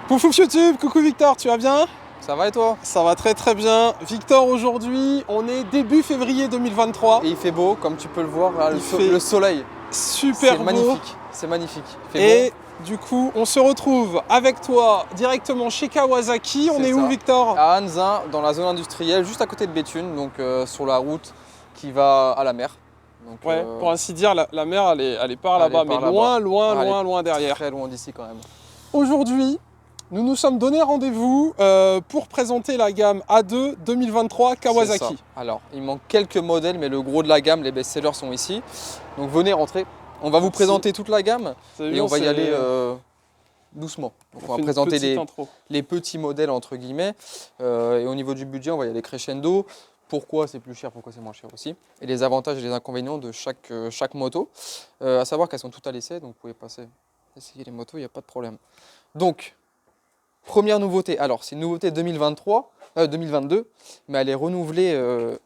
Pouf YouTube, coucou Victor, tu vas bien? Ça va et toi? Ça va très très bien. Victor, aujourd'hui, on est début février 2023. Et il fait beau, comme tu peux le voir, là, fait le soleil. Super C'est beau. magnifique, c'est magnifique. Il fait Et bon. du coup, on se retrouve avec toi directement chez Kawasaki. On C'est est où ça. Victor? À Hanzin, dans la zone industrielle, juste à côté de Béthune, donc sur la route qui va à la mer. Donc, Ouais, pour ainsi dire, la mer, elle est par elle là-bas, est mais par là-bas. loin derrière. Très loin d'ici quand même. Aujourd'hui, nous nous sommes donné rendez-vous pour présenter la gamme A2 2023 Kawasaki. C'est ça. Alors, il manque quelques modèles, mais le gros de la gamme, les best-sellers sont ici. Donc venez rentrer. On va vous présenter toute la gamme et on va y aller doucement. Donc on va présenter les petits modèles entre guillemets. Et au niveau du budget, on va y aller crescendo. Pourquoi c'est plus cher, pourquoi c'est moins cher aussi. Et les avantages et les inconvénients de chaque moto. À savoir qu'elles sont toutes à l'essai, donc vous pouvez essayer les motos, il n'y a pas de problème. Donc, première nouveauté. Alors, c'est une nouveauté 2022, mais elle est renouvelée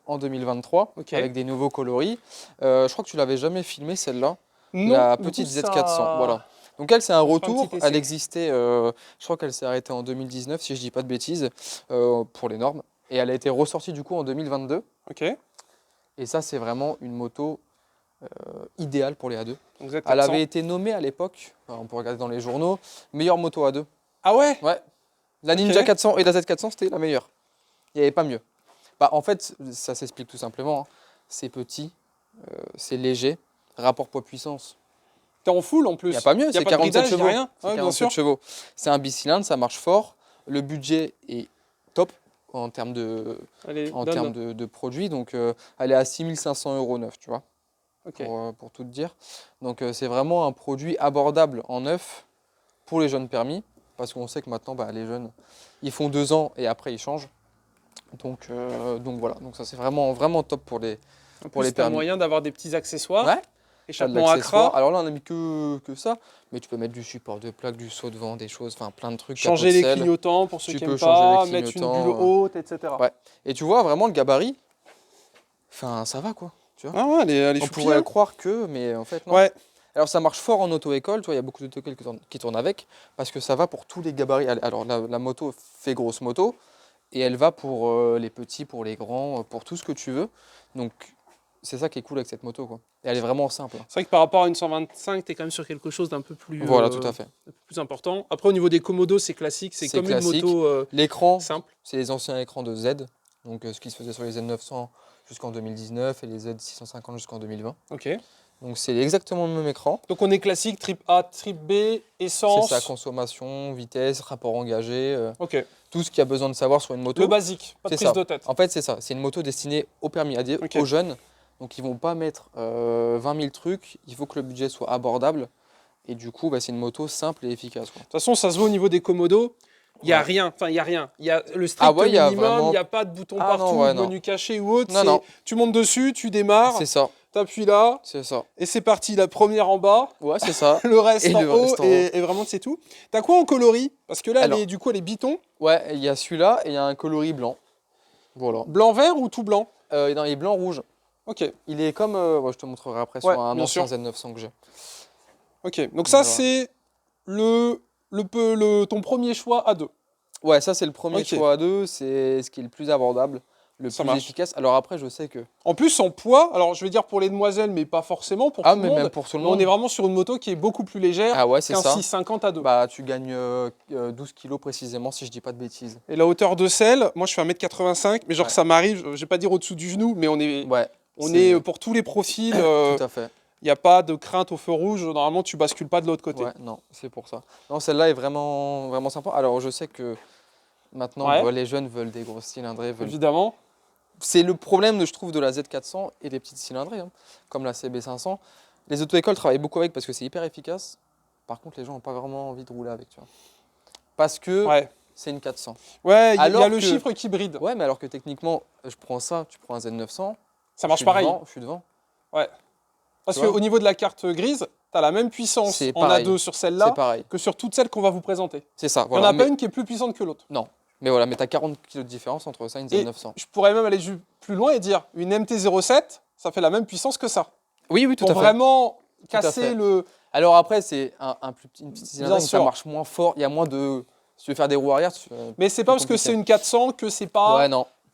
en 2023 avec des nouveaux coloris. Je crois que tu l'avais jamais filmée celle-là. La petite Z400, voilà. Donc elle, c'est un retour. Elle existait, je crois qu'elle s'est arrêtée en 2019, si je dis pas de bêtises, pour les normes. Et elle a été ressortie du coup en 2022. Ok. Et ça, c'est vraiment une moto idéale pour les A2. Donc Z400. Elle avait été nommée à l'époque, on peut regarder dans les journaux, meilleure moto A2. Ah ouais? Ouais. La Ninja 400 et la Z400, c'était la meilleure. Il n'y avait pas mieux. Bah, en fait, ça s'explique tout simplement. Hein. C'est petit, c'est léger, rapport poids-puissance. T'es en full en plus. Il n'y a pas mieux, c'est 47 chevaux. Rien. C'est 47 chevaux. C'est un bicylindre, ça marche fort. Le budget est top en termes de produits. Donc, elle est à 6 500 € neuf, tu vois, pour tout te dire. Donc, c'est vraiment un produit abordable en neuf pour les jeunes permis. Parce qu'on sait que maintenant, les jeunes, ils font 2 ans et après, ils changent. Donc voilà, donc ça c'est vraiment top pour les permis. Tu as moyen d'avoir des petits accessoires. Ouais. Échappement Accra. Alors là, on a mis que ça, mais tu peux mettre du support de plaque, du saut de vent, des choses, enfin plein de trucs. Changer les clignotants pour ceux qui n'aiment pas, mettre une bulle haute, etc. Ouais. Et tu vois vraiment le gabarit, enfin ça va quoi. Tu vois, ah ouais, elle est on pourrait croire que, mais en fait non. Ouais. Alors ça marche fort en auto-école, tu vois, il y a beaucoup d'auto-écoles qui tournent avec, parce que ça va pour tous les gabarits. Alors la moto fait grosse moto, et elle va pour les petits, pour les grands, pour tout ce que tu veux. Donc c'est ça qui est cool avec cette moto, quoi. Et elle est vraiment simple. C'est vrai que par rapport à une 125, tu es quand même sur quelque chose d'un peu plus, voilà, tout à fait. Un peu plus important. Après, au niveau des commodos, c'est classique, c'est comme classique. Une moto l'écran, simple. C'est les anciens écrans de Z, donc ce qui se faisait sur les Z900 jusqu'en 2019 et les Z650 jusqu'en 2020. Ok. Donc c'est exactement le même écran. Donc on est classique, trip A, trip B, essence. C'est sa consommation, vitesse, rapport engagé, ok. Tout ce qu'il y a besoin de savoir sur une moto. Le basique, pas de prise de tête. En fait, c'est ça. C'est une moto destinée au permis à dire, aux jeunes. Donc ils ne vont pas mettre 20 000 trucs. Il faut que le budget soit abordable. Et du coup, c'est une moto simple et efficace. De toute façon, ça se voit au niveau des commodos. Il n'y a rien. Enfin, il n'y a rien. Il y a le strict minimum. Il n'y a pas de bouton partout, menu caché ou autre. Non. Tu montes dessus, tu démarres. C'est ça. T'appuies là. C'est ça. Et c'est parti. La première en bas. Ouais, c'est ça. le reste en haut. Et vraiment, c'est tout. T'as quoi en coloris? Parce que là, du coup, elle est biton. Ouais, il y a celui-là et il y a un coloris blanc. Voilà. Blanc-vert ou tout blanc? Non, il est blanc-rouge. Ok. Il est comme, je te montrerai après sur un ancien Z900 que j'ai. Ok, donc ça c'est ton premier choix A2. Ouais, ça c'est le premier choix A2, c'est ce qui est le plus abordable, le plus efficace. Alors après, je sais que... En plus, en poids, alors je vais dire pour les demoiselles, mais pas forcément pour tout le monde. Même pour tout le monde. On est vraiment sur une moto qui est beaucoup plus légère qu'un 650 A2. Bah, tu gagnes 12 kg précisément, si je dis pas de bêtises. Et la hauteur de selle, moi je fais 1m85, mais genre ça m'arrive, je vais pas dire au-dessous du genou, mais on est pour tous les profils. Tout à fait. Il n'y a pas de crainte au feu rouge, normalement tu bascules pas de l'autre côté. Ouais, non, c'est pour ça. Non, celle-là est vraiment sympa. Alors je sais que maintenant, les jeunes veulent des grosses cylindrées. Évidemment. C'est le problème, je trouve, de la Z400 et des petites cylindrées, comme la CB500. Les auto-écoles travaillent beaucoup avec parce que c'est hyper efficace. Par contre, les gens n'ont pas vraiment envie de rouler avec, tu vois. Parce que c'est une 400. Ouais, il y a le chiffre qui bride. Ouais, mais alors que techniquement, je prends ça, tu prends un Z900. Ça marche pareil. Je suis devant. Ouais. Parce qu'au niveau de la carte grise, tu as la même puissance en A2 sur celle-là que sur toutes celles qu'on va vous présenter. C'est ça. Il n'y en a pas une qui est plus puissante que l'autre. Non. Mais voilà, tu as 40 kg de différence entre ça et une Z900. Je pourrais même aller plus loin et dire une MT-07, ça fait la même puissance que ça. Oui, tout à fait. Pour vraiment casser le... Alors après, c'est une petite cylindrée, ça marche moins fort, il y a moins de Si tu veux faire des roues arrière, mais c'est pas parce que c'est une 400 que c'est pas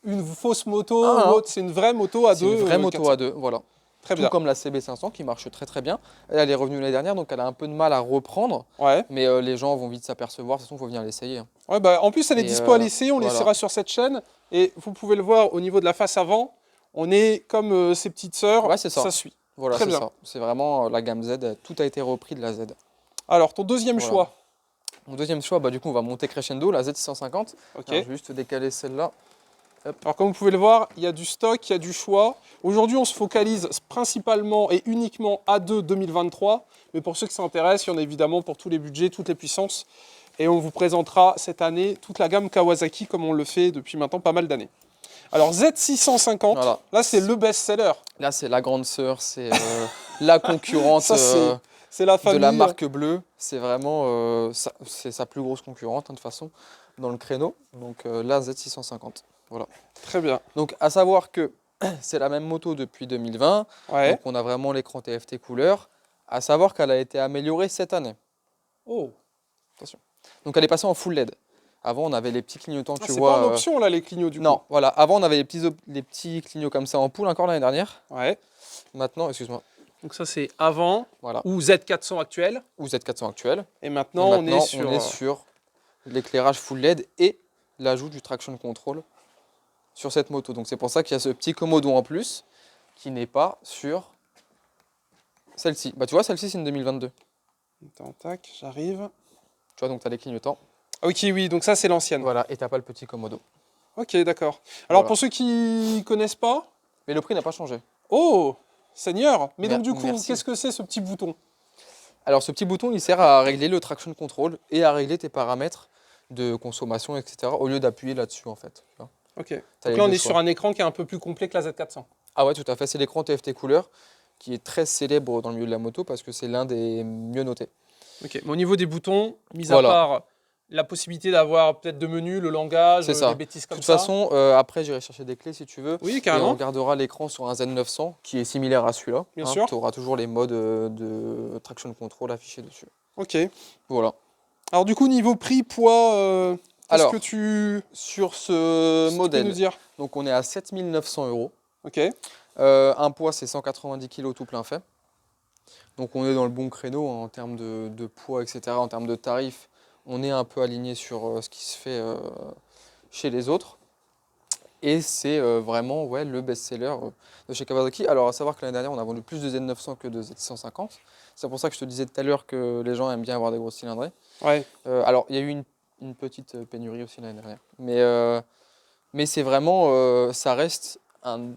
une fausse moto ou autre. C'est une vraie moto à deux. C'est une vraie moto 400. à deux, voilà. Tout comme la CB500 qui marche très très bien. Elle est revenue l'année dernière, donc elle a un peu de mal à reprendre. Mais les gens vont vite s'apercevoir. De toute façon, il faut venir l'essayer. Ouais, bah, en plus, elle est dispo à l'essayer. On l'essaiera sur cette chaîne. Et vous pouvez le voir au niveau de la face avant. On est comme ses petites sœurs. Ouais, c'est ça. Ça suit. Voilà, c'est ça. C'est vraiment la gamme Z. Tout a été repris de la Z. Alors, ton deuxième choix. Mon deuxième choix, du coup, on va monter crescendo, la Z650. Alors, je vais juste décaler celle-là. Alors comme vous pouvez le voir, il y a du stock, il y a du choix. Aujourd'hui, on se focalise principalement et uniquement A2 2023. Mais pour ceux qui s'intéressent, il y en a évidemment pour tous les budgets, toutes les puissances. Et on vous présentera cette année toute la gamme Kawasaki comme on le fait depuis maintenant pas mal d'années. Alors Z650, là c'est le best-seller. Là c'est la grande sœur, c'est la concurrente c'est la famille, de la marque bleue. C'est vraiment c'est sa plus grosse concurrente de toute façon dans le créneau. Donc la Z650. Voilà. Très bien. Donc, à savoir que c'est la même moto depuis 2020. Donc, on a vraiment l'écran TFT couleur. À savoir qu'elle a été améliorée cette année. Oh. Attention. Donc, elle est passée en full LED. Avant, on avait les petits clignotants, tu vois. C'est pas en option, là, les clignots, du coup. Non, voilà. Avant, on avait les petits clignots comme ça en poule encore l'année dernière. Maintenant, excuse-moi. Donc, ça, c'est avant. Voilà. Ou Z400 actuel. Ou Z400 actuel. Et maintenant, on est sur l'éclairage full LED et l'ajout du traction control sur cette moto. Donc c'est pour ça qu'il y a ce petit Komodo en plus qui n'est pas sur celle-ci. Bah tu vois, celle-ci c'est une 2022. Attends, tac, j'arrive. Tu vois, donc tu as les clignotants. Ok, oui, donc ça c'est l'ancienne. Voilà, et t'as pas le petit Komodo. Ok, d'accord. Alors pour ceux qui connaissent pas... Mais le prix n'a pas changé. Oh, Seigneur. Mais donc du coup, qu'est-ce que c'est ce petit bouton? Alors ce petit bouton, il sert à régler le traction control et à régler tes paramètres de consommation, etc. au lieu d'appuyer là-dessus en fait. Ok. Donc là, on est sur un écran qui est un peu plus complet que la Z400. Ah ouais, tout à fait. C'est l'écran TFT couleur qui est très célèbre dans le milieu de la moto parce que c'est l'un des mieux notés. Ok. Mais au niveau des boutons, mis à part la possibilité d'avoir peut-être de menus, le langage, des bêtises comme ça. De toute façon, après, j'irai chercher des clés si tu veux. Oui, carrément. Et on regardera l'écran sur un Z900 qui est similaire à celui-là. Bien sûr. Tu auras toujours les modes de traction control affichés dessus. Ok. Voilà. Alors du coup, niveau prix, poids... Alors, que tu... sur ce modèle, nous dire donc on est à 7 900 €. Ok. Un poids, c'est 190 kg tout plein fait. Donc on est dans le bon créneau en termes de poids, etc. En termes de tarifs, on est un peu aligné sur ce qui se fait chez les autres. Et c'est vraiment le best-seller de chez Kawasaki. Alors à savoir que l'année dernière, on a vendu plus de Z900 que de Z650. C'est pour ça que je te disais tout à l'heure que les gens aiment bien avoir des gros cylindrés. Alors il y a eu une petite pénurie aussi l'année dernière. Mais c'est vraiment, ça reste un...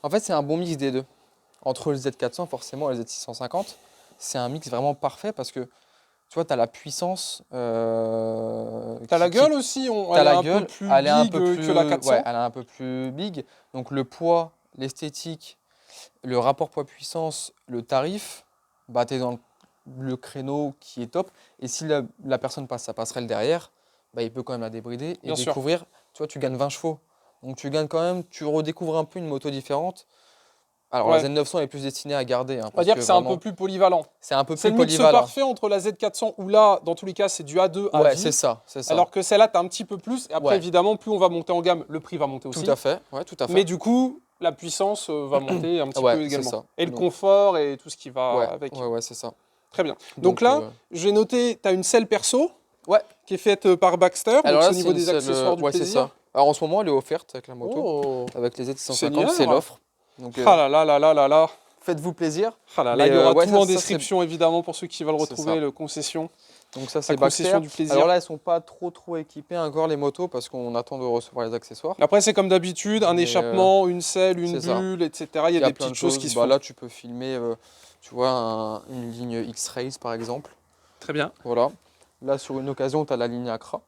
En fait, c'est un bon mix des deux. Entre le Z400 forcément et le Z650, c'est un mix vraiment parfait parce que tu vois, tu as la puissance. Tu as la gueule aussi, elle est un peu plus big que la 400. Ouais, elle est un peu plus big. Donc le poids, l'esthétique, le rapport poids-puissance, le tarif, bah, tu es dans le créneau qui est top. Et si la personne passe sa passerelle derrière, bah, il peut quand même la débrider et découvrir. Tu vois, tu gagnes 20 chevaux. Donc tu gagnes quand même, tu redécouvres un peu une moto différente. Alors la Z900 est plus destinée à garder. On va dire que c'est un peu plus polyvalent. C'est un peu plus polyvalent. C'est le mix parfait entre la Z400 où là, dans tous les cas, c'est du A2 à vie. C'est ça. Alors que celle-là, tu as un petit peu plus. Et après, évidemment, plus on va monter en gamme, le prix va monter aussi. Tout à fait. Mais du coup, la puissance va monter un petit peu également. Ça. Et le confort et tout ce qui va avec. Ouais, c'est ça. Très bien. Donc là, j'ai noté, tu as une selle perso qui est faite par Baxter. Alors donc là, au niveau des accessoires du plaisir. C'est ça. Alors en ce moment, elle est offerte avec la moto. Avec les Z650, c'est l'offre. Donc, ah là là là là là. Faites-vous plaisir. Ah là là, il y aura tout en description évidemment pour ceux qui veulent retrouver le concession. Donc ça c'est Baxter. Du plaisir. Alors là elles sont pas trop équipées encore les motos parce qu'on attend de recevoir les accessoires. Après c'est comme d'habitude, un échappement, une selle, une bulle, etc. Il y a des petites choses qui se font. Là tu peux filmer, tu vois, une ligne X-Race par exemple. Très bien. Voilà. Là sur une occasion tu as la ligne Accra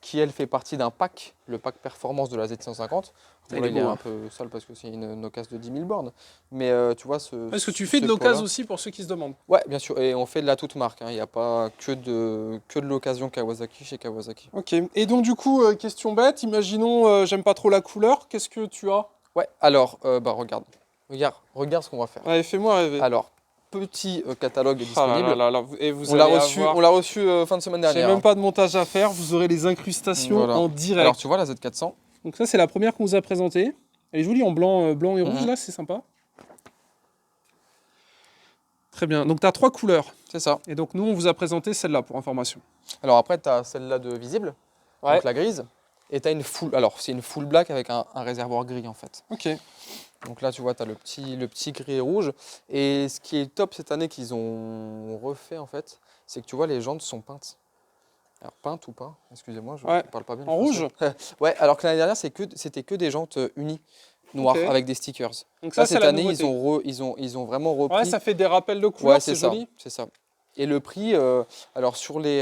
qui elle fait partie d'un pack, le pack performance de la Z150. Bon, là, il est un peu sale parce que c'est une occasion de 10 000 bornes. Mais tu vois, est-ce que tu fais de l'occasion aussi pour ceux qui se demandent? Ouais, bien sûr. Et on fait de la toute marque. Il n'y a pas que de l'occasion Kawasaki chez Kawasaki. Ok. Et donc, du coup, question bête, imaginons, j'aime pas trop la couleur. Qu'est-ce que tu as? Ouais, alors, regarde. Regarde ce qu'on va faire. Allez, fais-moi rêver. Alors, petit catalogue disponible. Et vous on l'a reçu fin de semaine dernière. J'ai même pas de montage à faire, vous aurez les incrustations en direct. Alors tu vois la Z400. Donc ça c'est la première qu'on vous a présentée. Elle est jolie en blanc, blanc et rouge là, c'est sympa. Très bien, donc tu as 3 couleurs. C'est ça. Et donc nous on vous a présenté celle-là pour information. Alors après tu as celle-là de visible, donc la grise. Et tu as une full, alors c'est une full black avec un réservoir gris en fait. Ok. Donc là tu vois tu as le petit gris et rouge. Et ce qui est top cette année qu'ils ont refait en fait, c'est que tu vois les jantes sont peintes. Alors peintes ou pas, excusez-moi, je ne parle pas bien. En rouge. Ouais, alors que l'année dernière c'était que des jantes unies, noires, avec des stickers. Donc ça, cette année ils ont vraiment repris. Ouais, ça fait des rappels de couleurs, ouais, c'est joli. C'est ça. Et le prix, alors sur les...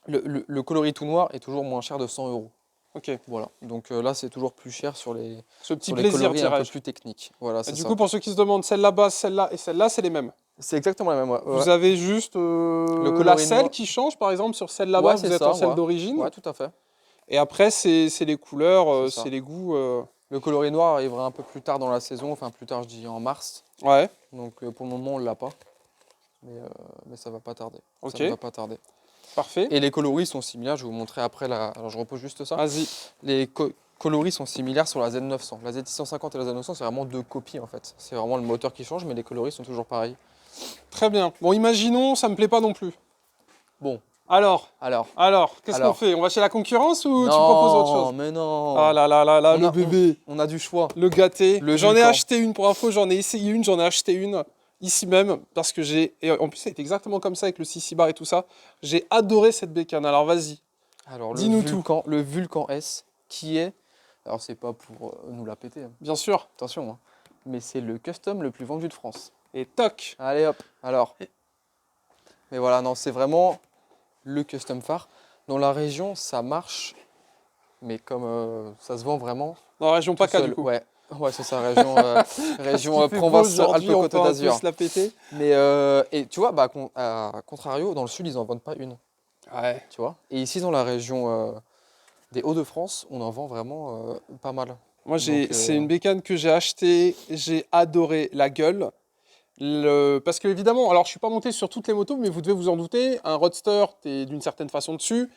le coloris tout noir est toujours moins cher de 100 €. Ok. Voilà. Donc là, c'est toujours plus cher sur les, ce petit sur les plaisir coloris un peu plus techniques. Voilà, du coup, pour ceux qui se demandent, celle-là bas, celle-là et celle-là, c'est les mêmes. C'est exactement la même. Ouais. Vous avez juste la selle qui change, par exemple, sur celle là-bas, vous êtes en celle d'origine. Ouais, tout à fait. Et après, c'est les couleurs, c'est les goûts. Le coloris noir arrivera un peu plus tard dans la saison, enfin plus tard, je dis en mars. Ouais. Donc pour le moment, on ne l'a pas. Mais ça va pas tarder. Ok. Ça va pas tarder. Parfait. Et les coloris sont similaires, je vais vous montrer après. Alors je repose juste ça. Vas-y. Les coloris sont similaires sur la Z900. La Z650 et la Z900, c'est vraiment 2 copies en fait. C'est vraiment le moteur qui change, mais les coloris sont toujours pareils. Très bien. Bon, imaginons, ça me plaît pas non plus. Bon. Alors, qu'est-ce qu'on fait? On va chez la concurrence ou tu proposes autre chose? Non, mais non. Ah là, le bébé. On a du choix. Le gâté. J'en ai acheté une, pour info, j'en ai essayé une, j'en ai acheté une. Ici même, parce que et en plus, c'est exactement comme ça avec le CC bar et tout ça. J'ai adoré cette bécane. Alors, vas-y. Alors, dis-nous tout. Le Vulcan S, qui est... Alors, c'est pas pour nous la péter. Hein. Bien sûr. Attention. Hein. Mais c'est le custom le plus vendu de France. Et toc. Allez, hop. Alors. Mais voilà, non, c'est vraiment le custom phare. Dans la région, ça marche. Mais comme ça se vend vraiment. Dans la région PACA, du coup. Ouais, c'est ça, région Provence-Alpes-Côte d'Azur. Mais et tu vois, à contrario, dans le sud, ils n'en vendent pas une. Ouais. Tu vois. Et ici, dans la région des Hauts-de-France, on en vend vraiment pas mal. Moi, c'est une bécane que j'ai achetée. J'ai adoré la gueule. Parce que évidemment, alors je suis pas monté sur toutes les motos, mais vous devez vous en douter. Un roadster, t'es d'une certaine façon dessus.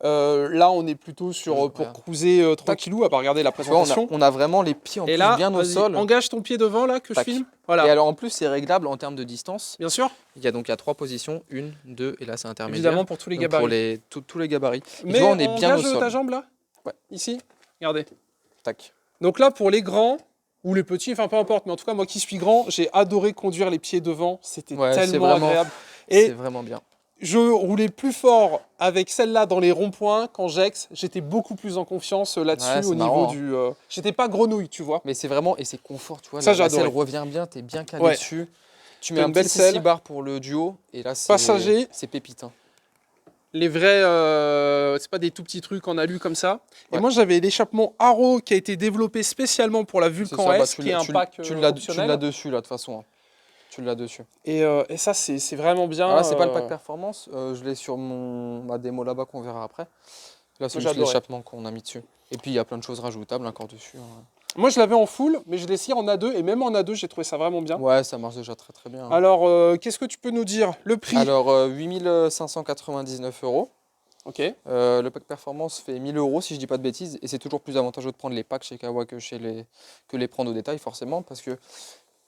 Là, on est plutôt pour cruiser tranquillou, à pas regarder la présentation. On a vraiment les pieds en plus bien au sol. Engage ton pied devant là que je filme. Voilà. Et alors en plus, c'est réglable en termes de distance. Bien sûr. Il y a 3 positions, 1, 2 et là c'est intermédiaire. Évidemment pour tous les gabarits. Pour tous les gabarits. Mais tu vois, on est bien au sol. Ta jambe là. Ouais. Ici. Regardez. Tac. Donc là, pour les grands ou les petits, enfin peu importe, mais en tout cas moi qui suis grand, j'ai adoré conduire les pieds devant. C'était tellement agréable. C'est vraiment bien. Je roulais plus fort avec celle-là dans les ronds-points qu'en Gex. J'étais beaucoup plus en confiance là-dessus au niveau du... J'étais pas grenouille, tu vois. Mais c'est vraiment... Et c'est confort, tu vois. Ça, j'adore. Elle revient bien, t'es bien calé dessus. Tu mets un petit CC bar pour le duo. Et là, c'est pépite. Hein. Les vrais... c'est pas des tout petits trucs en alu comme ça. Ouais. Et moi, j'avais l'échappement Arrow qui a été développé spécialement pour la Vulcan S, qui est un pack optionnel. Tu l'as dessus, là, de toute façon. Tu l'as dessus. Et ça, c'est vraiment bien. Alors là, c'est pas le pack performance. Je l'ai sur ma démo là-bas qu'on verra après. Là, c'est juste l'échappement qu'on a mis dessus. Et puis, il y a plein de choses rajoutables encore dessus. Hein. Moi, je l'avais en full, mais je l'ai essayé en A2. Et même en A2, j'ai trouvé ça vraiment bien. Ouais, ça marche déjà très bien. Hein. Alors, qu'est-ce que tu peux nous dire? Le prix? Alors, 8 599 €. Ok. Le pack performance fait 1 000 € si je dis pas de bêtises. Et c'est toujours plus avantageux de prendre les packs chez Kawa que les prendre au détail, forcément. Parce que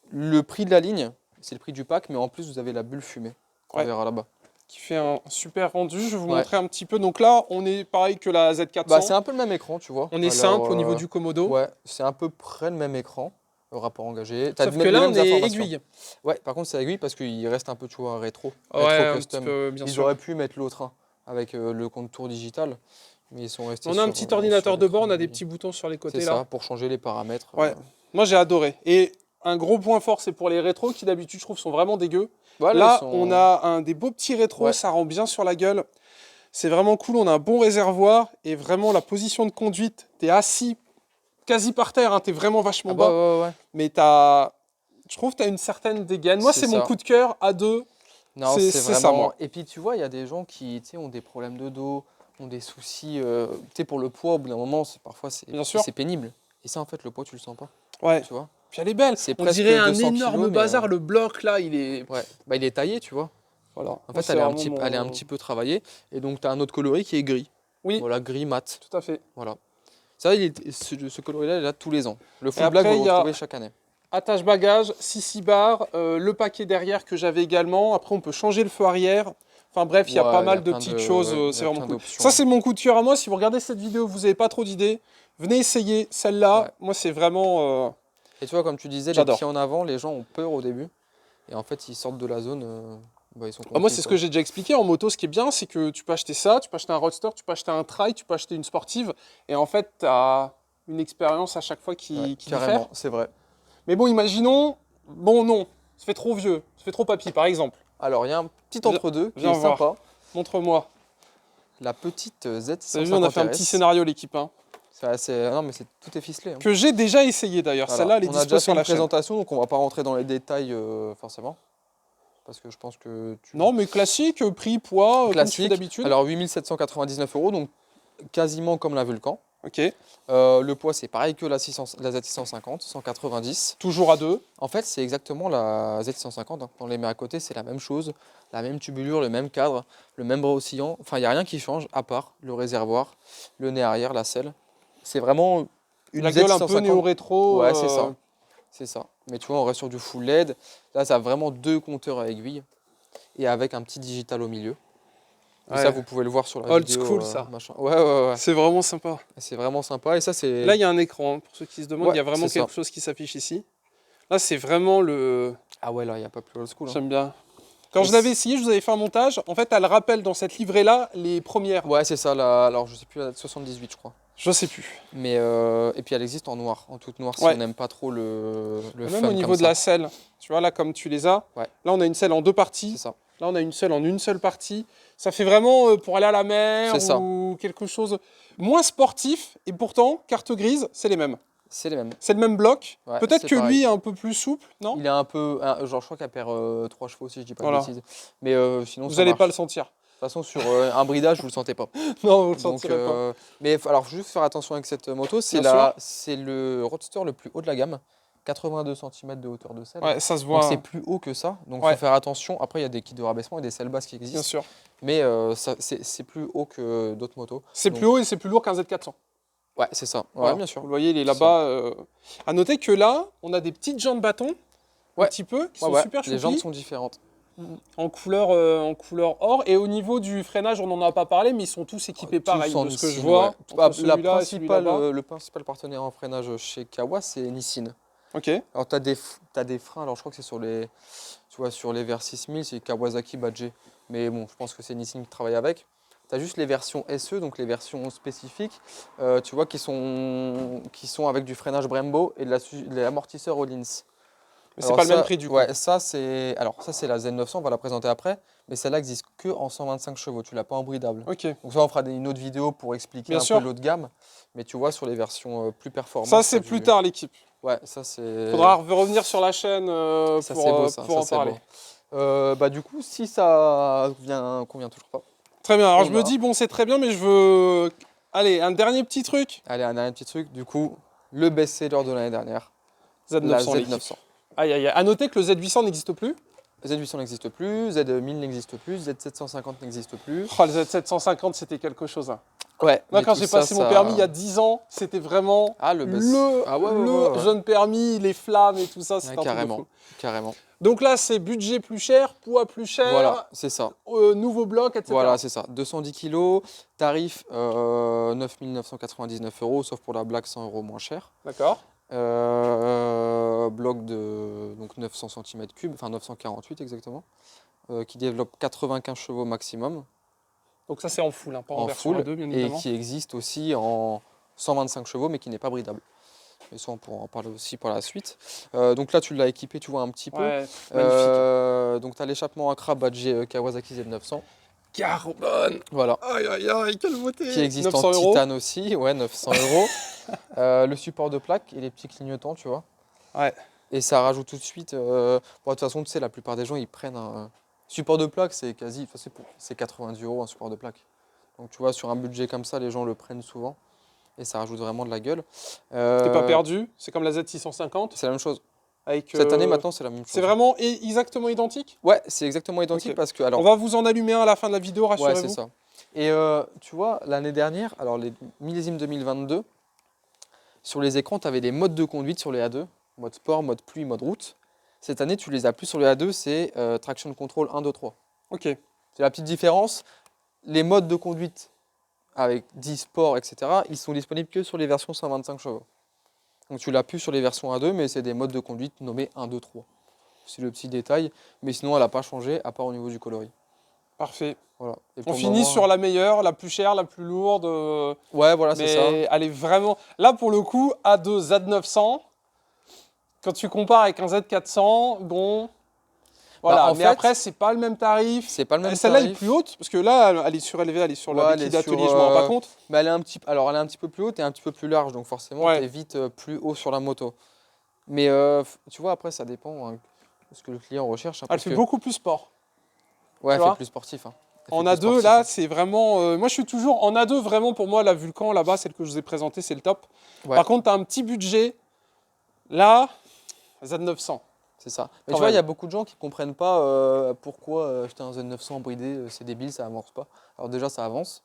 le prix de la ligne... C'est le prix du pack, mais en plus, vous avez la bulle fumée qu'on verra là-bas. Qui fait un super rendu. Je vais vous montrer un petit peu. Donc là, on est pareil que la Z400. C'est un peu le même écran, tu vois. On est simple au niveau du Komodo. Ouais, c'est à peu près le même écran, le rapport engagé. Sauf que là, on est aiguille. Ouais, par contre, c'est aiguille parce qu'il reste un peu, tu vois, rétro. Ouais, custom. Ils auraient pu mettre l'autre avec le contour digital. Mais ils sont restés on a un petit ordinateur de bord, on a des petits boutons sur les côtés. C'est là. ça, pour changer les paramètres. Ouais. Moi, j'ai adoré. Et un gros point fort, c'est pour les rétros qui d'habitude, je trouve, sont vraiment dégueux. Ouais, là, on a un des beaux petits rétros, ça rend bien sur la gueule. C'est vraiment cool, on a un bon réservoir et vraiment la position de conduite, t'es assis quasi par terre, hein, t'es vraiment vachement bas. Mais je trouve que t'as une certaine dégaine. Moi, c'est mon coup de cœur, A2. Non, c'est vraiment... ça, moi. Et puis, tu vois, il y a des gens qui ont des problèmes de dos, ont des soucis. Pour le poids, au bout d'un moment, parfois, c'est pénible. Et ça, en fait, le poids, tu le sens pas. Ouais. Tu vois. Puis elle est belle. C'est On presque dirait un 200 énorme kilos, mais, bazar. Le bloc là, il est. Ouais, bah, il est taillé, tu vois. Voilà. En fait, elle est un petit peu travaillée. Et donc, tu as un autre coloris qui est gris. Oui. Voilà, gris mat. Tout à fait. Voilà. Ça, ce coloris-là, il est là tous les ans. Le full Et black, après, vous le retrouvez chaque année. Attache bagage, 6 bars, le paquet derrière que j'avais également. Après, on peut changer le feu arrière. Enfin bref, il y a pas mal de petites choses. C'est vraiment cool. Ça, c'est mon coup de cœur à moi. Si vous regardez cette vidéo, vous n'avez pas trop d'idées, venez essayer celle-là. Ouais. Moi, c'est vraiment... Et tu vois, comme tu disais, les pieds en avant, les gens ont peur au début. Et en fait, ils sortent de la zone... Bah, ils sont moi, c'est ce que j'ai déjà expliqué en moto. Ce qui est bien, c'est que tu peux acheter ça, tu peux acheter un roadster, tu peux acheter un trail, tu peux acheter une sportive. Et en fait, tu as une expérience à chaque fois qui carrément, c'est vrai. Mais bon, imaginons, bon non, ça fait trop vieux, ça fait trop papy par exemple. Alors, il y a un petit entre-deux qui est sympa. Montre-moi. La petite Z150 Vous avez vu, on a fait un petit scénario l'équipe. Hein. Non, mais tout est ficelé. Hein. Que j'ai déjà essayé d'ailleurs. Voilà. Celle-là, elle est dispo sur la chaîne. On a déjà fait une présentation, donc on va pas rentrer dans les détails forcément. Parce que je pense que Non, mais classique, prix, poids, classique, comme d'habitude. Alors 8799 €, donc quasiment comme la Vulcan. Ok. Le poids, c'est pareil que la Z650, 190. Toujours à 2. En fait, c'est exactement la Z650. Hein. On les met à côté, c'est la même chose. La même tubulure, le même cadre, le même bras oscillant. Enfin, il n'y a rien qui change, à part le réservoir, le nez arrière, la selle. C'est vraiment une la gueule Z650. Un peu néo-rétro. Ouais, c'est ça. C'est ça. Mais tu vois, on reste sur du full LED. Là, ça a vraiment 2 compteurs à aiguille. Et avec un petit digital au milieu. Ouais. Ça, vous pouvez le voir sur la vidéo. Old school, ça. Machin. Ouais. C'est vraiment sympa. C'est vraiment sympa. Et ça, c'est... Là, il y a un écran. Hein, pour ceux qui se demandent, il y a vraiment quelque chose qui s'affiche ici. Là, c'est vraiment le... Ah ouais, là, il n'y a pas plus old school. Hein. J'aime bien. Quand je l'avais essayé, je vous avais fait un montage. En fait, elle rappelle dans cette livrée-là les premières. Ouais, c'est ça. Alors, je sais plus, la 78, je crois. Je sais plus. Mais et puis elle existe en noir, en toute noire, si on n'aime pas trop le même au niveau de la selle, tu vois là comme tu les as, là on a une selle en 2 parties, ça. Là on a une selle en une seule partie. Ça fait vraiment pour aller à la mer ou quelque chose moins sportif et pourtant carte grise, c'est les mêmes. C'est les mêmes. C'est le même bloc. Peut-être que lui est un peu plus souple, non? Il est un peu, genre je crois qu'il perd 3 chevaux si je dis pas de bêtises. Mais sinon vous n'allez pas le sentir. De toute façon, sur un bridage, vous ne le sentez pas. Non, vous ne le sentirez pas. Mais alors, juste faire attention avec cette moto, c'est le roadster le plus haut de la gamme. 82 cm de hauteur de selle. Ouais, ça se voit. Donc c'est plus haut que ça. Donc il faut faire attention. Après, il y a des kits de rabaissement et des selles basses qui existent. Bien sûr. Mais c'est plus haut que d'autres motos. C'est plus haut et c'est plus lourd qu'un Z400. Ouais, c'est ça. Ouais, bien sûr. Vous voyez, il est là-bas. À noter que là, on a des petites jantes bâtons, un petit peu, qui sont super choupies. Les jantes sont différentes. En couleur or. Et au niveau du freinage, on n'en a pas parlé, mais ils sont tous équipés pareil, de ce que je vois. Le principal partenaire en freinage chez Kawa, c'est Nissin. Ok. Alors, tu as des freins, alors je crois que c'est sur les vers 6000, c'est Kawasaki Badge. Mais bon, je pense que c'est Nissin qui travaille avec. Tu as juste les versions SE, donc les versions spécifiques, tu vois, qui sont avec du freinage Brembo et de l'amortisseur Öhlins. Mais c'est pas le même prix du coup. Ouais, ça c'est la Z900, on va la présenter après, mais celle-là existe que en 125 chevaux, tu l'as pas en bridable. Ok. Donc ça on fera une autre vidéo pour expliquer peu l'autre gamme, mais tu vois sur les versions plus performantes. Ça c'est plus tard l'équipe. Ouais, ça c'est... Faudra revenir sur la chaîne pour en parler. Bah du coup, si ça convient toujours pas. Très bien, alors je me dis, bon c'est très bien, mais je veux... Allez, un dernier petit truc. Allez, un dernier petit truc, du coup, le best-seller de l'année dernière, Z900, la Z900. Aïe. À noter que le Z800 n'existe plus. Z800 n'existe plus, Z1000 n'existe plus, Z750 n'existe plus. Oh, le Z750, c'était quelque chose. Hein. Ouais. Moi, quand j'ai passé mon permis il y a 10 ans, c'était vraiment le jeune permis, les flammes et tout ça. C'était carrément. Donc là, c'est budget plus cher, poids plus cher. Voilà, c'est ça. Nouveau bloc, etc. Voilà, c'est ça. 210 kg, tarif 9 999 €, sauf pour la Black, 100 € moins cher. D'accord. Bloc de 900 cm3, enfin 948 exactement, qui développe 95 chevaux maximum. Donc ça c'est en full, hein, pas en version full, 2 bien évidemment. Et qui existe aussi en 125 chevaux mais qui n'est pas bridable. Et ça on pourra en parler aussi par la suite. Donc là tu l'as équipé, tu vois un petit peu. Magnifique. Donc tu as l'échappement Accra badgé Kawasaki Z900. Carbone. Voilà. Aïe, quelle beauté. Qui existe en titane aussi, ouais, 900 €. Le support de plaque et les petits clignotants, tu vois. Ouais. Et ça rajoute tout de suite. De toute façon, tu sais, la plupart des gens, ils prennent un support de plaque, c'est 90 € un support de plaque. Donc tu vois, sur un budget comme ça, les gens le prennent souvent. et ça rajoute vraiment de la gueule. T'es pas perdu, c'est comme la Z650. C'est la même chose. Avec, Cette année, maintenant, c'est la même chose. C'est vraiment exactement identique? Ouais, c'est exactement identique parce que... Alors, on va vous en allumer un à la fin de la vidéo, rassurez-vous. Ouais, c'est ça. Et tu vois, l'année dernière, alors les millésimes 2022, sur les écrans, tu avais des modes de conduite sur les A2, mode sport, mode pluie, mode route. Cette année, tu les as plus sur les A2, c'est traction control 1, 2, 3. Ok. C'est la petite différence. Les modes de conduite avec 10 sport, etc., ils sont disponibles que sur les versions 125 chevaux. Donc tu l'as plus sur les versions A2, mais c'est des modes de conduite nommés 1, 2, 3. C'est le petit détail, mais sinon elle n'a pas changé, à part au niveau du coloris. Parfait. Voilà. On finit sur la meilleure, la plus chère, la plus lourde. Ouais, voilà, c'est ça. Elle est vraiment... Là, pour le coup, A2 Z900, quand tu compares avec un Z400, bon... Voilà, bah, mais après, c'est pas le même tarif. C'est pas le même tarif. Celle-là est plus haute, parce que là, elle est surélevée, elle est sur la béquille d'atelier, je m'en rends pas compte. Mais elle est un petit peu plus haute et un petit peu plus large, donc forcément, tu es vite plus haut sur la moto. Mais tu vois, après, ça dépend de ce que le client recherche. Hein, elle fait beaucoup plus sport. Ouais, elle fait plus sportif. Hein. En A2, là, c'est vraiment... moi, je suis toujours en A2, vraiment, pour moi, la Vulcan, là-bas, celle que je vous ai présentée, c'est le top. Ouais. Par contre, tu as un petit budget. Là, Z900. C'est ça. Mais tu vois, il y a beaucoup de gens qui ne comprennent pas pourquoi acheter un Z900 bridé, c'est débile, ça avance pas. Alors déjà, ça avance,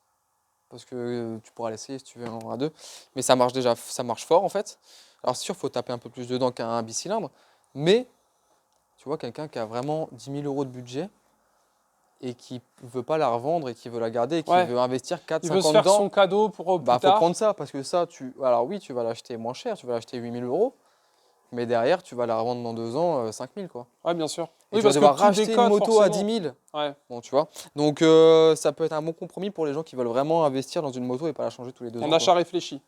parce que tu pourras l'essayer si tu veux en A2. Mais ça marche déjà, ça marche fort en fait. Alors c'est sûr, il faut taper un peu plus dedans qu'un bicylindre. Mais, tu vois, quelqu'un qui a vraiment 10 000 € de budget et qui ne veut pas la revendre et qui veut la garder et qui veut investir 4-5 ans dedans. Il veut se faire son cadeau pour plus tard. Faut prendre ça, parce que ça, alors oui, tu vas l'acheter moins cher, tu vas l'acheter 8 000 €. Mais derrière, tu vas la revendre dans 2 ans, 5 000 quoi. Ouais, bien sûr. Et tu vas devoir racheter une moto à 10 000. Ouais. Bon, tu vois. Donc, ça peut être un bon compromis pour les gens qui veulent vraiment investir dans une moto et pas la changer tous les 2 ans. Un achat réfléchi.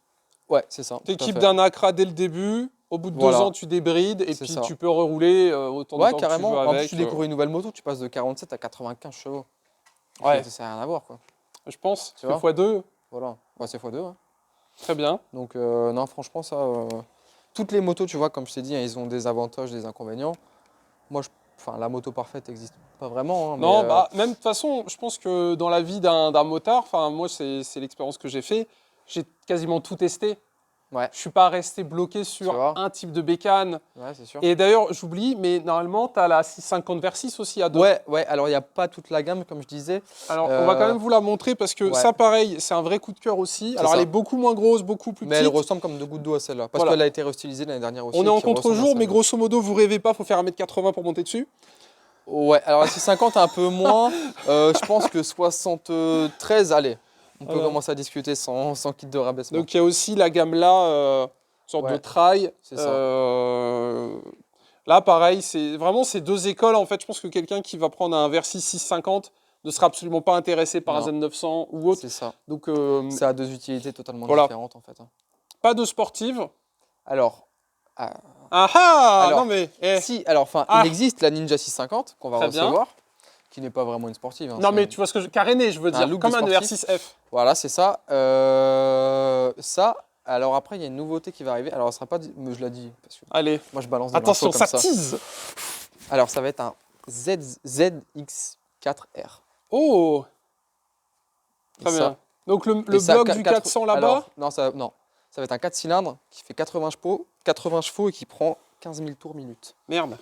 Ouais, c'est ça. Tu équipes d'un Acra dès le début. Au bout de 2 ans, tu débrides et puis tu peux rerouler autant de temps carrément. que tu veux avec. En plus, tu découvres une nouvelle moto, tu passes de 47 à 95 chevaux. Ouais. Ça n'a rien à voir, quoi. Je pense. C'est x2. Voilà. Ouais, c'est x2. Ouais. Très bien. Donc, non, franchement, ça... Toutes les motos, tu vois, comme je t'ai dit, hein, ils ont des avantages, des inconvénients. Moi, la moto parfaite n'existe pas vraiment. Hein, non, même de toute façon, je pense que dans la vie d'un motard, moi, c'est l'expérience que j'ai fait. J'ai quasiment tout testé. Ouais. Je ne suis pas resté bloqué sur un type de bécane. Ouais, c'est sûr. Et d'ailleurs, j'oublie, mais normalement, tu as la 650 Versys aussi à 2. Ouais, alors il n'y a pas toute la gamme, comme je disais. Alors, on va quand même vous la montrer parce que ça, pareil, c'est un vrai coup de cœur aussi. Alors, elle est beaucoup moins grosse, beaucoup plus petite. Mais elle ressemble comme 2 gouttes d'eau à celle-là. Parce qu'elle a été restylisée l'année dernière aussi. On est en contre-jour, mais grosso modo, vous rêvez pas, il faut faire 1m80 pour monter dessus. Ouais, alors la 650 un peu moins. Je pense que 73, allez. On peut commencer à discuter sans kit de rabaissement. Donc il y a aussi la gamme là, sorte de trail. C'est ça. Là, pareil, c'est vraiment ces deux écoles. En fait, je pense que quelqu'un qui va prendre un Versys 650 ne sera absolument pas intéressé par un Z900 ou autre. C'est ça. Donc, ça a 2 utilités totalement différentes en fait. Pas de sportive. Alors. Non mais. Si, alors il existe la Ninja 650 qu'on va recevoir. Qui n'est pas vraiment une sportive. Hein, non, mais tu vois ce que caréné, je veux dire, comme un R6F. Voilà, c'est ça. Alors après, il y a une nouveauté qui va arriver. Alors, elle sera pas... Mais je l'ai dit. Parce que allez. Moi, je balance des attention, ça tease. Alors, ça va être un ZX4R. Oh. Très bien. Donc, le bloc du 400 là-bas. Non, ça va être un 4 cylindres qui fait 80 chevaux et qui prend 15 000 tours minute. Merde.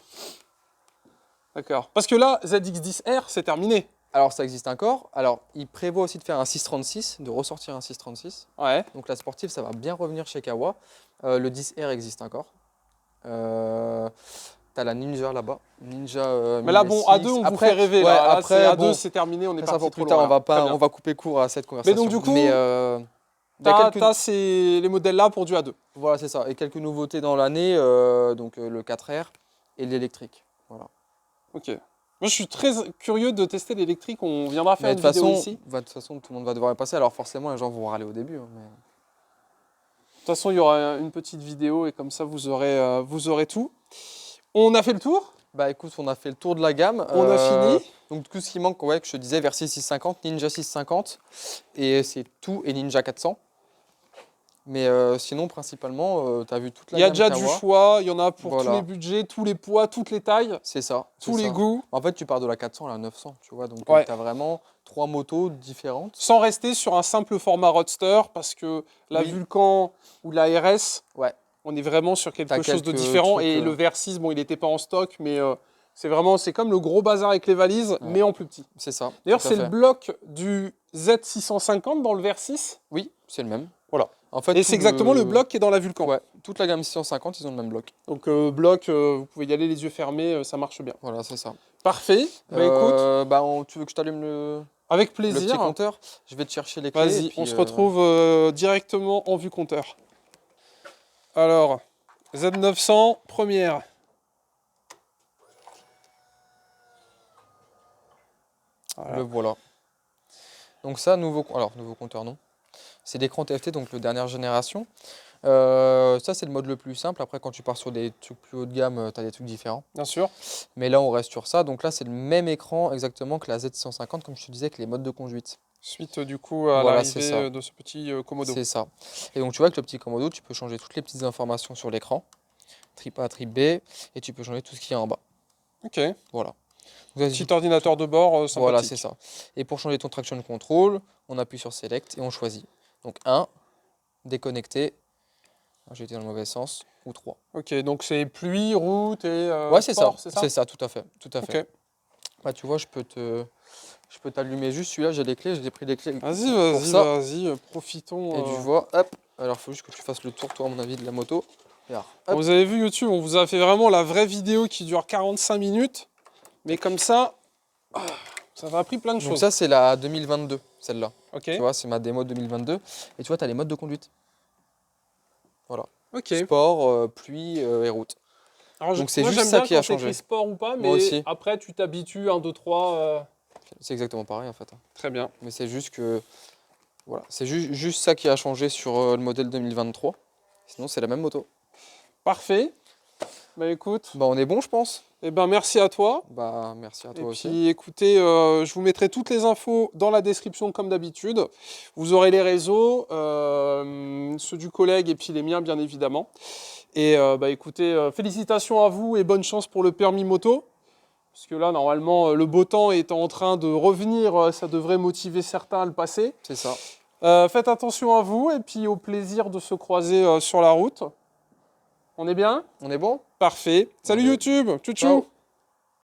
D'accord. Parce que là, ZX10R, c'est terminé. Alors, ça existe encore. Alors, il prévoit aussi de faire un 636, de ressortir un 636. Ouais. Donc, la sportive, ça va bien revenir chez Kawa. Le 10R existe encore. T'as la Ninja là-bas. Ninja. Mais là, bon, A2, on vous fait rêver. Là, après, A2, c'est terminé, on est parti plus tard. On va couper court à cette conversation. Mais donc, du coup, t'as les modèles-là pour du A2. Voilà, c'est ça. Et quelques nouveautés dans l'année, donc le 4R et l'électrique. Voilà. Ok. Moi, je suis très curieux de tester l'électrique. On viendra faire une vidéo ici. De toute façon, tout le monde va devoir y passer. Alors forcément, les gens vont râler au début. Hein, mais... De toute façon, il y aura une petite vidéo et comme ça, vous aurez tout. On a fait le tour. Bah écoute, on a fait le tour de la gamme. On a fini. Donc tout ce qui manque, que je te disais, Versys 650, Ninja 650. Et c'est tout et Ninja 400. Mais sinon, principalement, tu as vu toute la gamme. Il y a déjà du choix, il y en a pour tous les budgets, tous les poids, toutes les tailles. C'est ça. Tous les goûts. En fait, tu pars de la 400 à la 900, tu vois. Donc, tu as vraiment 3 motos différentes. Sans rester sur un simple format roadster, parce que la Vulcan ou la RS, on est vraiment sur quelque chose de différent. Et le Versys, bon, il n'était pas en stock, mais c'est comme le gros bazar avec les valises, mais en plus petit. C'est ça. D'ailleurs, c'est le bloc du Z650 dans le Versys. Oui, c'est le même. Voilà. En fait, et c'est exactement le bloc qui est dans la Vulcan. Ouais, toute la gamme 650, ils ont le même bloc. Donc bloc, vous pouvez y aller les yeux fermés, ça marche bien. Voilà, c'est ça. Parfait. Écoute, tu veux que je t'allume le... Avec plaisir. Le petit compteur? Je vais te chercher les clés. Vas-y, on se retrouve directement en vue compteur. Alors, Z900, première. Voilà. Le voilà. Donc ça, nouveau compteur, non. C'est l'écran TFT, donc le dernière génération. Ça, c'est le mode le plus simple. Après, quand tu pars sur des trucs plus haut de gamme, tu as des trucs différents. Bien sûr. Mais là, on reste sur ça. Donc là, c'est le même écran exactement que la Z650, comme je te disais, avec les modes de conduite. Suite du coup à l'arrivée de ce petit Komodo. C'est ça. Et donc tu vois que le petit Komodo, tu peux changer toutes les petites informations sur l'écran. Trip A, trip B, et tu peux changer tout ce qu'il y a en bas. Ok. Voilà. Petit ordinateur de bord sympathique. Voilà, c'est ça. Et pour changer ton traction control, on appuie sur Select et on choisit. Donc 1, déconnecté. J'ai été dans le mauvais sens. Ou 3. Ok, donc c'est pluie, route et ouais, c'est ça. c'est ça. C'est ça, tout à fait. Tout à fait. Okay. Bah, tu vois, je peux t'allumer juste celui-là, j'ai les clés, j'ai pris les clés. Vas-y, profitons. Et tu vois, hop, alors il faut juste que tu fasses le tour, toi, à mon avis, de la moto. Vous avez vu YouTube, on vous a fait vraiment la vraie vidéo qui dure 45 minutes. Mais comme ça, ça m'a appris plein de choses. Donc ça, c'est la 2022, celle-là. Ok. Tu vois, c'est ma démo 2022. Et tu vois, tu as les modes de conduite. Voilà. Ok. Sport, pluie et route. Alors, donc c'est juste ça qui a changé. Sport ou pas, mais aussi. Après tu t'habitues, 1, 2, 3. C'est exactement pareil en fait. Très bien. Mais c'est juste que... Voilà, c'est juste ça qui a changé sur le modèle 2023. Sinon, c'est la même moto. Parfait. Bah écoute. Bah on est bon, je pense. Eh ben merci à toi. Bah merci à toi aussi. Et puis écoutez, je vous mettrai toutes les infos dans la description comme d'habitude. Vous aurez les réseaux, ceux du collègue et puis les miens bien évidemment. Et bah écoutez, félicitations à vous et bonne chance pour le permis moto. Parce que là, normalement, le beau temps est en train de revenir, ça devrait motiver certains à le passer. C'est ça. Faites attention à vous et puis au plaisir de se croiser sur la route. On est bien? On est bon? Parfait. Salut YouTube. Ciao.